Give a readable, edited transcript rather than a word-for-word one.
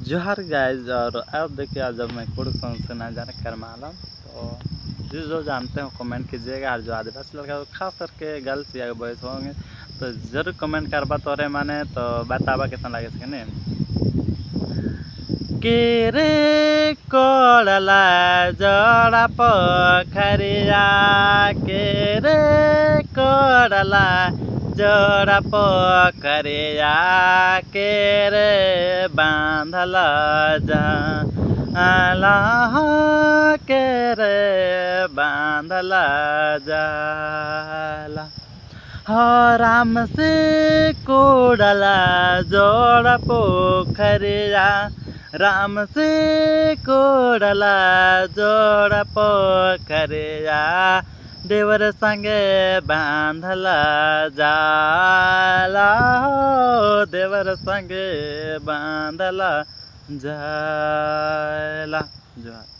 जोहार गाइस। और अब देखिए, आज जब मैं कुछ सॉन्ग से ना जाने कर मालूम तो जो जानते हो कमेंट कीजिएगा। और जो आदिवासी लड़का तो खास करके गर्ल्स या बॉयज होंगे तो जरूर कमेंट करबा तोरे माने तो बताबा कैसा लगे सके के रे कोड़ला जड़ा पोखरिया के रे कोड़ला जड़ा पोखरिया के रे बांधल जा के रे बांधल जाला हो राम से कोड़ला जोड़ा पोखरिया राम से कोड़ला जोड़ा पोखरिया देवर संगे बांधला जाला हो देवर संगे बांधला जाला। जोहार।